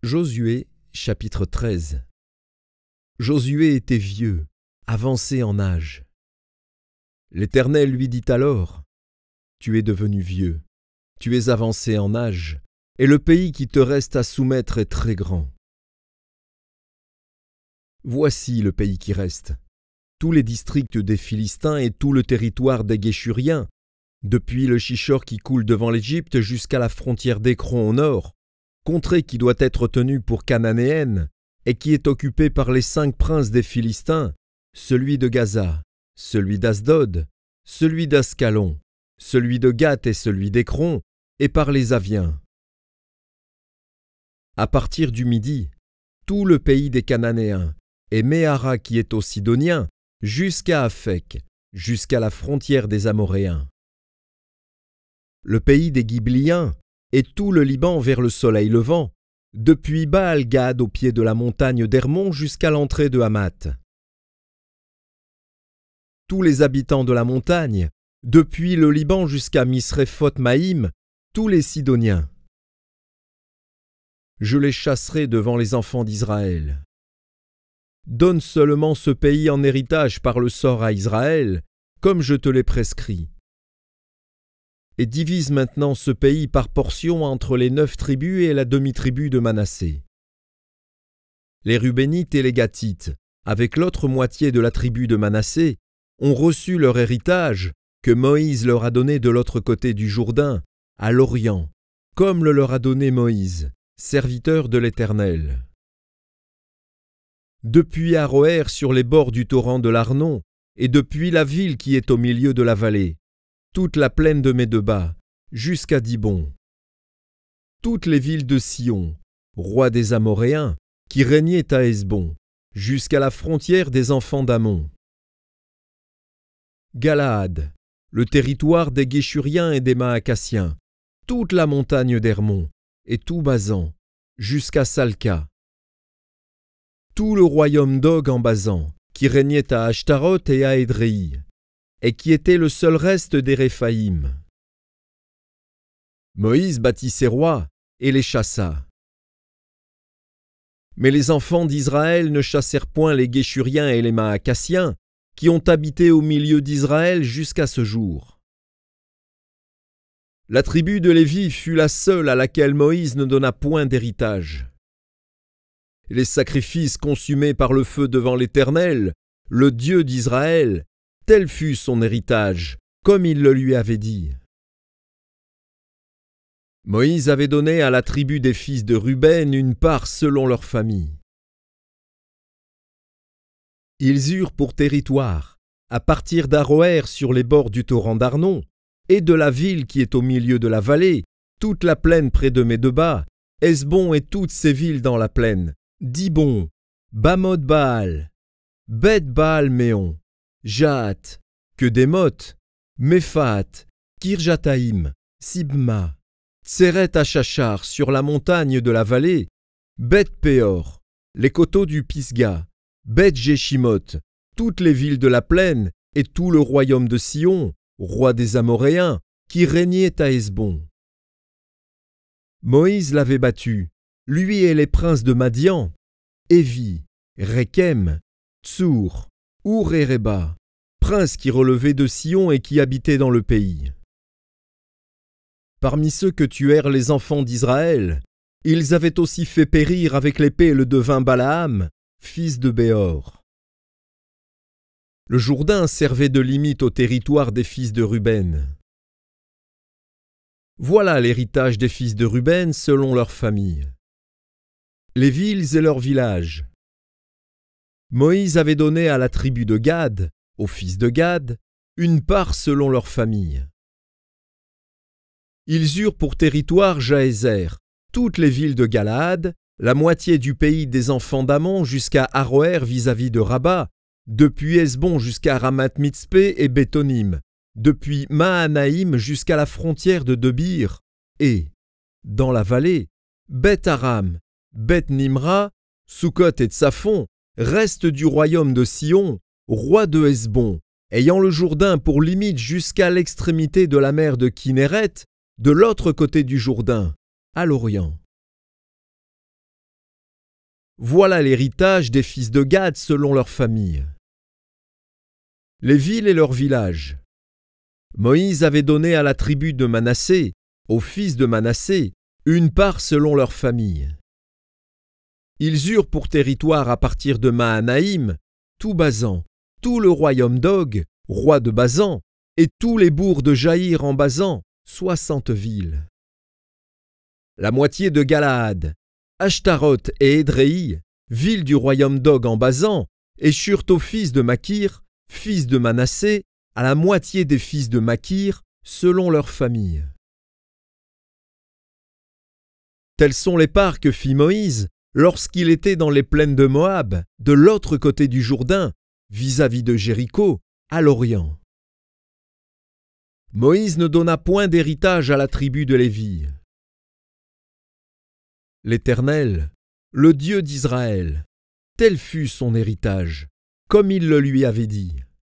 Josué, chapitre 13. Josué était vieux, avancé en âge. L'Éternel lui dit alors : « Tu es devenu vieux, tu es avancé en âge, et le pays qui te reste à soumettre est très grand. Voici le pays qui reste, tous les districts des Philistins et tout le territoire des Guéshuriens, depuis le Chichor qui coule devant l'Égypte jusqu'à la frontière d'Écron au nord, contrée qui doit être tenue pour cananéenne, et qui est occupée par les 5 princes des Philistins, celui de Gaza, celui d'Asdod, celui d'Ascalon, celui de Gath et celui d'Écron, et par les Aviens. À partir du midi, tout le pays des Cananéens, et Méhara qui est aux Sidoniens, jusqu'à Aphek, jusqu'à la frontière des Amoréens. Le pays des Ghibliens, et tout le Liban vers le soleil levant, depuis Baal-Gad au pied de la montagne d'Hermon jusqu'à l'entrée de Hamath. Tous les habitants de la montagne, depuis le Liban jusqu'à Misréphoth-Maïm, tous les Sidoniens. Je les chasserai devant les enfants d'Israël. Donne seulement ce pays en héritage par le sort à Israël, comme je te l'ai prescrit. Et divise maintenant ce pays par portions entre les 9 tribus et la demi-tribu de Manassé. Les Rubénites et les Gadites, avec l'autre moitié de la tribu de Manassé, ont reçu leur héritage que Moïse leur a donné de l'autre côté du Jourdain, à l'Orient, comme le leur a donné Moïse, serviteur de l'Éternel. Depuis Aroër sur les bords du torrent de l'Arnon, et depuis la ville qui est au milieu de la vallée, toute la plaine de Médeba, jusqu'à Dibon. Toutes les villes de Sion, roi des Amoréens, qui régnaient à Hesbon, jusqu'à la frontière des enfants d'Amon. Galaad, le territoire des Guéshuriens et des Maacassiens, toute la montagne d'Hermon, et tout Basan, jusqu'à Salca. Tout le royaume d'Og en Basan, qui régnait à Ashtaroth et à Édréi, et qui était le seul reste des Réphaïm. Moïse bâtit ses rois et les chassa. Mais les enfants d'Israël ne chassèrent point les Guéshuriens et les Maacassiens, qui ont habité au milieu d'Israël jusqu'à ce jour. La tribu de Lévi fut la seule à laquelle Moïse ne donna point d'héritage. Les sacrifices consumés par le feu devant l'Éternel, le Dieu d'Israël, tel fut son héritage, comme il le lui avait dit. Moïse avait donné à la tribu des fils de Ruben une part selon leur famille. Ils eurent pour territoire, à partir d'Aroër sur les bords du torrent d'Arnon, et de la ville qui est au milieu de la vallée, toute la plaine près de Médeba, Hesbon et toutes ses villes dans la plaine, Dibon, Bamoth-Baal, Beth-Baal-Méon, Jahat, Kedémoth, Méphaat, Kirjataïm, Sibma, Tseret-Achachar sur la montagne de la vallée, Beth-Péor, les coteaux du Pisga, Beth-Jéchimoth, toutes les villes de la plaine et tout le royaume de Sion, roi des Amoréens, qui régnait à Hesbon. Moïse l'avait battu, lui et les princes de Madian, Évi, Rékem, Tsour, Our et Réba, princes qui relevaient de Sion et qui habitaient dans le pays. Parmi ceux que tuèrent les enfants d'Israël, ils avaient aussi fait périr avec l'épée le devin Balaam, fils de Béor. Le Jourdain servait de limite au territoire des fils de Ruben. Voilà l'héritage des fils de Ruben selon leurs familles. Les villes et leurs villages. Moïse avait donné à la tribu de Gad, aux fils de Gad, une part selon leur famille. Ils eurent pour territoire Jaézer, toutes les villes de Galaad, la moitié du pays des enfants d'Amon jusqu'à Aroër vis-à-vis de Rabat, depuis Hesbon jusqu'à Ramath-Mitzpé et Bétonim, depuis Mahanaïm jusqu'à la frontière de Debir, et, dans la vallée, Beth-Aram, Beth-Nimra, Sukkot et Tsafon, reste du royaume de Sion, roi de Hesbon, ayant le Jourdain pour limite jusqu'à l'extrémité de la mer de Kinneret, de l'autre côté du Jourdain, à l'Orient. Voilà l'héritage des fils de Gad selon leurs familles. Les villes et leurs villages. Moïse avait donné à la tribu de Manassé, aux fils de Manassé, une part selon leurs familles. Ils eurent pour territoire à partir de Mahanaïm, tout Basan, tout le royaume d'Og, roi de Basan, et tous les bourgs de Jaïr en Basan, 60 villes. La moitié de Galaad, Ashtaroth et Édréi, villes du royaume d'Og en Basan, échurent aux fils de Makir, fils de Manassé, à la moitié des fils de Makir, selon leurs familles. Telles sont les parts que fit Moïse lorsqu'il était dans les plaines de Moab, de l'autre côté du Jourdain, vis-à-vis de Jéricho, à l'Orient. Moïse ne donna point d'héritage à la tribu de Lévi. L'Éternel, le Dieu d'Israël, tel fut son héritage, comme il le lui avait dit.